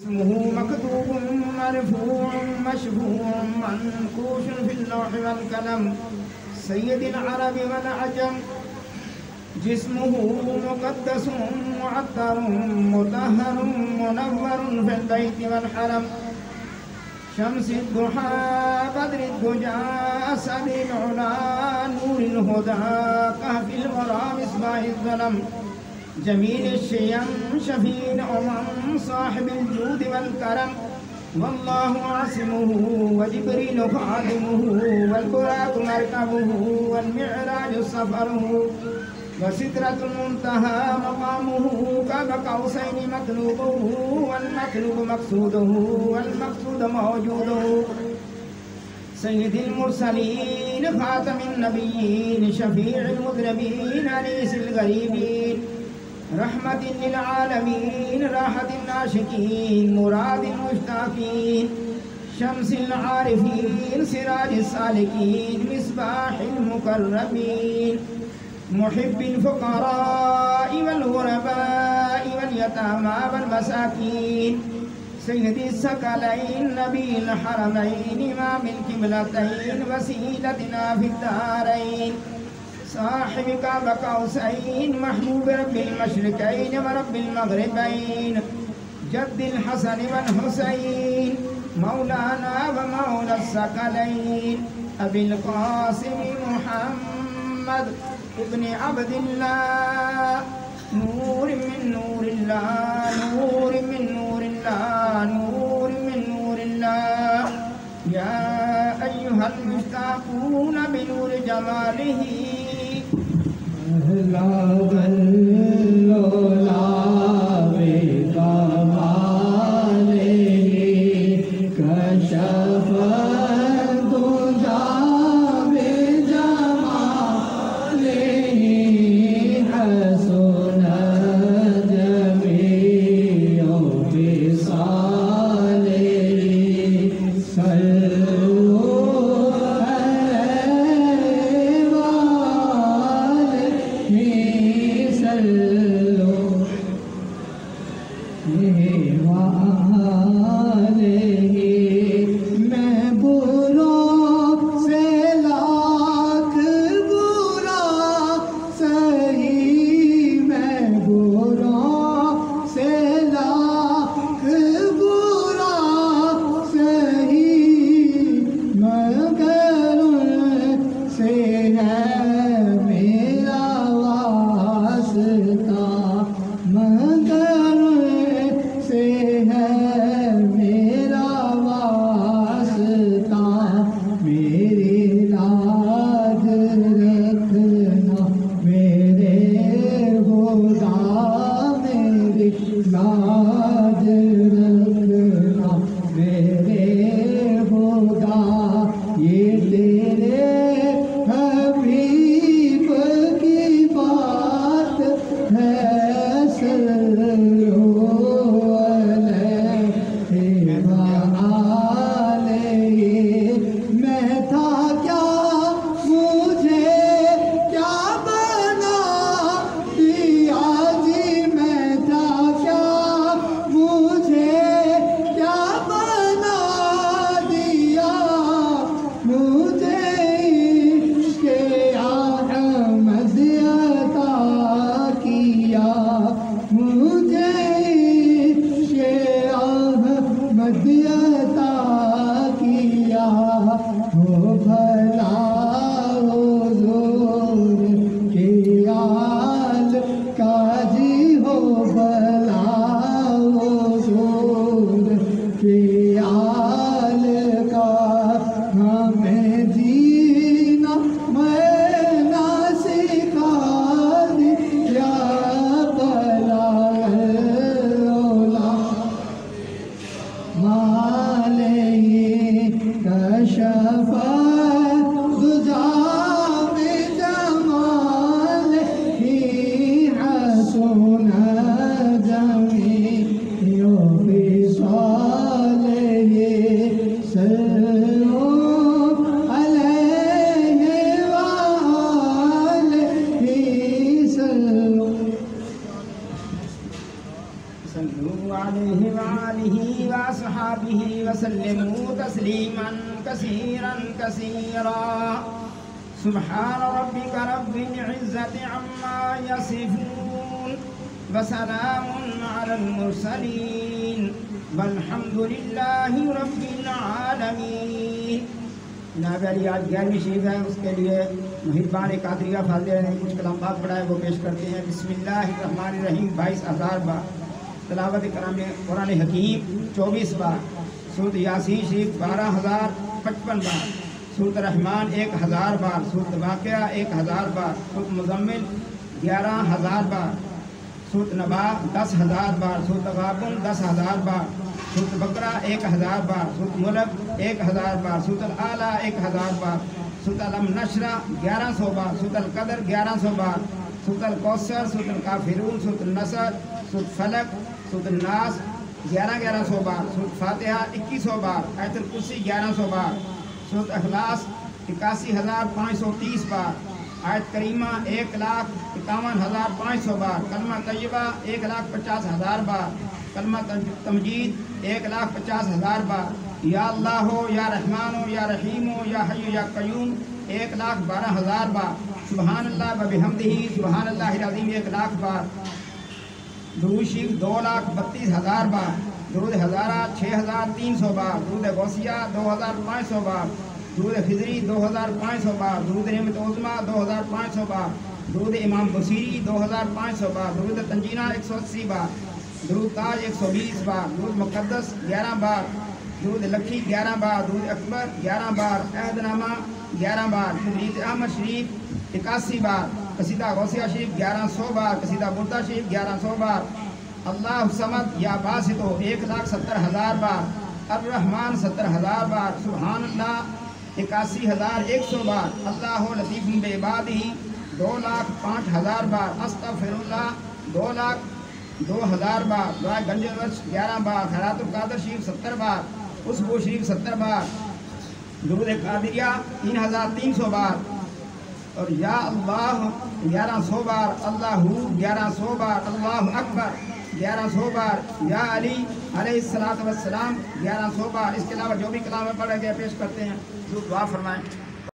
اسمه مكتوب مرفوع مشفوع منقوش في اللوح والقلم سيد العرب والعجم جسمه مقدس معطر مطهر منور في البيت والحرم شمس الضحى بدر الدجى أسد العلا نور الهدى كهف الورى مصباح الظلم جميل الشيم شفيع الأمم صاحب الجود والكرم والله عاصمه وجبريل خادمه والبراق مركبه والمعراج سفره وسدرة المنتهى مقامه كاب قوسين مطلوبه والمطلوب مقصوده والمقصود موجوده سيد المرسلين خاتم النبيين شفيع المذنبين أنيس الغريبين رحمة للعالمين راحة الناشكين مراد المشتاقين شمس العارفين سراج السالكين مصباح المكرمين محب الفقراء والغرباء واليتامى والمساكين سيد الثقلين نبي الحرمين إمام القبلتين وسيلتنا في الدارين صاحب كعب قوسين محبوب رب المشرقين ورب المغربين جد الحسن والحسين مولانا ومولى الثقلين أبي القاسم محمد ابن عبد الله نور من نور الله نور من نور الله نور من نور الله يا أيها المشتاقون بنور جماله لا بلولا بكماله كشف الدجى بجماله حسن جميع خصاله مال وأصحابه وسلموا تسليما كثيرا كثيرا. سبحان ربك رب العزة عما يصفون وسلام على المرسلين والحمد لله رب العالمین. جناب علی آج 11ویں شریف ہے، اس کے لیے محبان قادریہ فاضل نے کچھ کلام پاک پڑھا ہے، وہ پیش کرتے ہیں. بسم اللہ الرحمن الرحیم. 22,000 بار تلاوت کرام قرآن حکیم 24 بار. سورۃ یاسین شریف 12,055 بار. سورۃ رحمان 1,000 بار. سورۃ واقعہ 1,000 بار. سورۃ مزمل 11,000 بار. سورۃ نبا 10,000 بار. سورۃ تغابن 10,000 بار. سورۃ بقرہ 1,000 بار. سورۃ ملک 1,000 بار. سورۃ الاعلیٰ 1,000 بار. سورۃ الم نشرہ 1100 بار. سورۃ القدر 1100 بار. سورۃ الکوثر. سورۃ الکافرون. سورۃ النصر. سورۃ فلق. سورۃ الناس 1100 بار. سورۃ فاتحہ 2100 بار. آیت الکرسی 1100 بار. سورۃ اخلاص 81,530 بار. آیت کریمہ 1,51,500 بار. کلمہ طیبہ 1,50,000 بار. کلمہ تمجید 1,50,000 بار. یا اللہ ہو، یا رحمان ہو، یا رحیم ہو، یا حی یا قیوم 1,12,000 بار. سبحان اللہ و بحمدہ سبحان اللہ العظیم 1,00,000 بار. درود شریف 2,32,000 بار. درود ہزارہ 6,300 بار. درود غوثیہ 2,500 بار. درود خضری 2,500 بار. درود نعمت عظمیٰ 2,500 بار. درود امام بصیری 2,500 بار. درود تنجینہ 180 بار. درود تاج 120 بار. درود مقدس 11 بار. درود لکھی 11 بار. درود اکبر 11 بار. عہد نامہ 11 بار. تبریز احمد شریف 81 بار. قصیدہ غوثیہ شریف 1100 بار. قصیدہ بردہ شریف 1100 بار. اللہ صمد یا باسطو 1,70,000 بار. الرحمن 70,000 بار. سبحان اللہ 81,100 بار. اللہ لطیف بعبادہ 2,05,000 بار. استغفر اللہ 2,02,000 بار. دعا گنج الورش 11 بار. خیرات القادر شریف 70 بار. عصبو شریف 70 بار. درود قادریہ 3,300 بار. اور یا اللہ 1100 بار. اللہ 1100 بار. اللہ اکبر 1100 بار. یا علی علیہ السلام 1100 بار. اس کے علاوہ جو بھی کلام پڑھا گیا پیش کرتے ہیں. دعا فرمائیں.